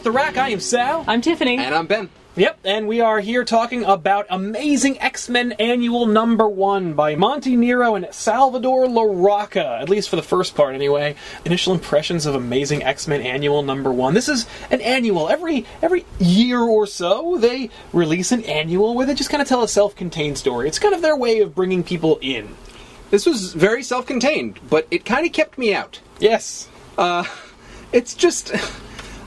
the Rack. I am Sal. I'm Tiffany. And I'm Ben. Yep, and we are here talking about Amazing X-Men Annual #1 by Monty Nero and Salvador Larroca, at least for the first part anyway. Initial impressions of Amazing X-Men Annual #1. This is an annual. Every year or so, they release an annual where they just kind of tell a self-contained story. It's kind of their way of bringing people in. This was very self-contained, but it kind of kept me out. Yes. It's just...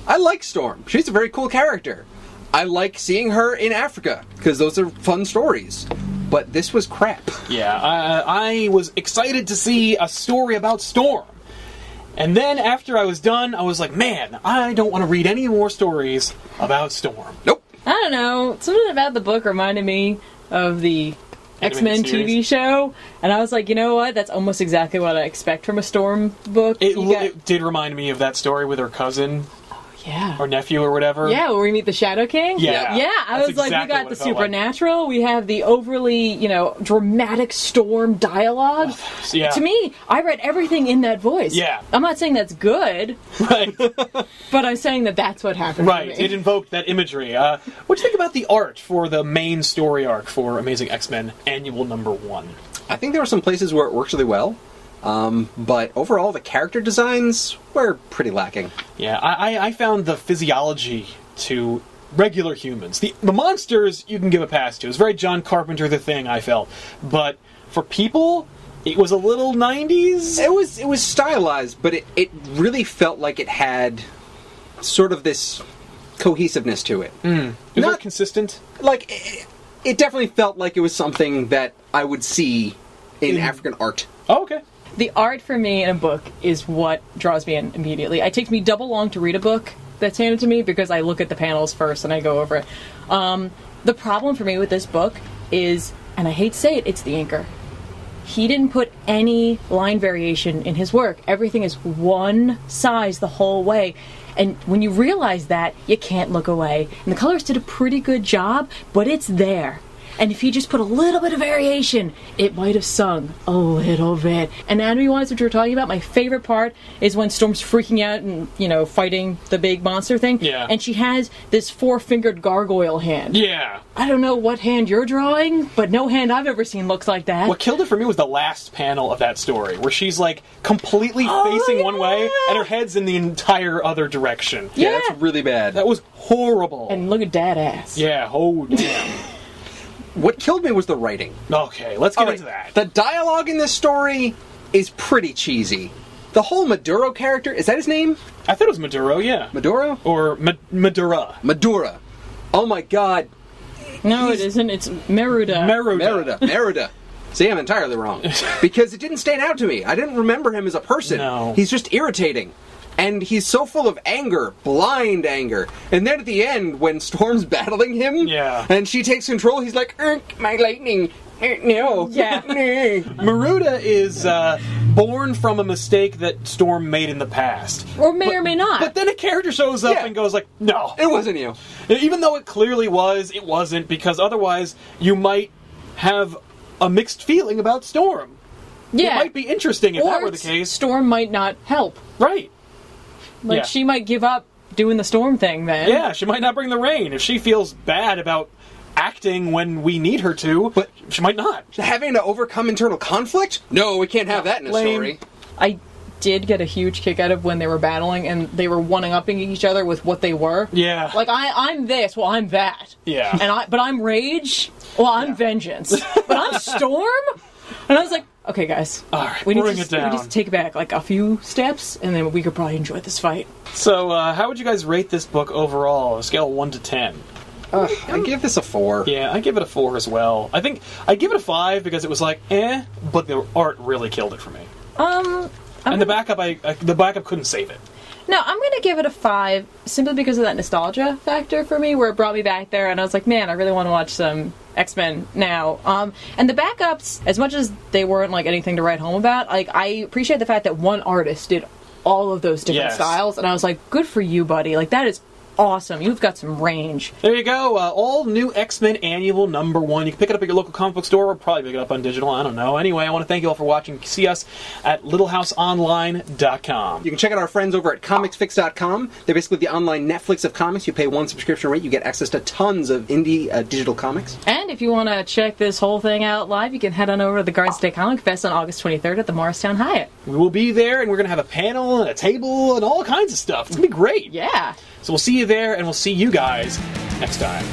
I like Storm. She's a very cool character. I like seeing her in Africa, because those are fun stories. But this was crap. Yeah, I was excited to see a story about Storm. And then after I was done, I was like, man, I don't want to read any more stories about Storm. Nope. I don't know. Something about the book reminded me of the X-Men TV show. And I was like, you know what? That's almost exactly what I expect from a Storm book. It did remind me of that story with her cousin. Yeah. Or nephew or whatever. Yeah, where we meet the Shadow King. Yeah. Yeah, I was like, we got the supernatural, we have the overly, dramatic Storm dialogue. Yeah. To me, I read everything in that voice. Yeah. I'm not saying that's good. Right. But I'm saying that that's what happened Right, to me. it invoked that imagery. What do you think about the art for the main story arc for Amazing X-Men Annual #1? I think there were some places where it works really well. But overall, the character designs were pretty lacking. Yeah, I found the physiology to regular humans. The monsters, you can give a pass to. It was very John Carpenter The Thing, I felt. But for people, it was a little 90s. It was stylized, but it really felt like it had sort of this cohesiveness to it. Not consistent. Like, it definitely felt like it was something that I would see in African art. Oh, okay. The art for me in a book is what draws me in immediately. It takes me double long to read a book that's handed to me because I look at the panels first and I go over it. The problem for me with this book is, and I hate to say it, it's the inker. He didn't put any line variation in his work. Everything is one size the whole way. And when you realize that, you can't look away. And the colors did a pretty good job, but it's there. And if he just put a little bit of variation, it might have sung a little bit. Anatomy-wise, what you were talking about, my favorite part is when Storm's freaking out and, fighting the big monster thing. Yeah. And she has this 4-fingered gargoyle hand. Yeah. I don't know what hand you're drawing, but no hand I've ever seen looks like that. What killed it for me was the last panel of that story, where she's, completely facing one way, and her head's in the entire other direction. Yeah, that's really bad. That was horrible. And look at that ass. Yeah, oh, damn. What killed me was the writing. Okay, let's get into that. The dialogue in this story is pretty cheesy. The whole Maduro character, is that his name? I thought it was Maduro, yeah. Maduro? Or Madura. Madura. Oh my god. No, it isn't. It's Meruda. Meruda. See, I'm entirely wrong. Because it didn't stand out to me. I didn't remember him as a person. No. He's just irritating. And he's so full of anger, blind anger. And then at the end, when Storm's battling him, and she takes control, he's like, my lightning, no. Yeah. Maruda is born from a mistake that Storm made in the past. Or may or may not. But then a character shows up and goes like, no. It wasn't you. Even though it clearly was, it wasn't, because otherwise you might have a mixed feeling about Storm. Yeah. It might be interesting if that were the case. Storm might not help. Right. She might give up doing the Storm thing then. Yeah, she might not bring the rain. If she feels bad about acting when we need her to, but she might not. Having to overcome internal conflict? No, we can't have that in a story. I did get a huge kick out of when they were battling and they were one-upping each other with what they were. Yeah. Like, I'm this, well, I'm that. Yeah. But I'm Rage, well, I'm Vengeance. But I'm Storm? And I was like, okay, guys. All right, we need bring it down. We need to take it back a few steps, and then we could probably enjoy this fight. So, how would you guys rate this book overall? On a scale of 1 to 10? I give this a 4. Yeah, I give it a 4 as well. I think I give it a 5 because it was like, but the art really killed it for me. And the backup couldn't save it. No, I'm going to give it a 5 simply because of that nostalgia factor for me, where it brought me back there, and I was like, man, I really want to watch some X-Men now. And the backups, as much as they weren't anything to write home about, I appreciate the fact that one artist did all of those different styles, and I was like, good for you, buddy. That is awesome. You've got some range. There you go. All new X-Men Annual #1. You can pick it up at your local comic book store, or probably pick it up on digital. I don't know. Anyway, I want to thank you all for watching. You can see us at littlehouseonline.com. You can check out our friends over at comicsfix.com. They're basically the online Netflix of comics. You pay one subscription rate, you get access to tons of indie digital comics. And if you want to check this whole thing out live, you can head on over to the Garden State Comic Fest on August 23rd at the Morristown Hyatt. We will be there, and we're going to have a panel and a table and all kinds of stuff. It's going to be great. Yeah. So we'll see you there, and we'll see you guys next time.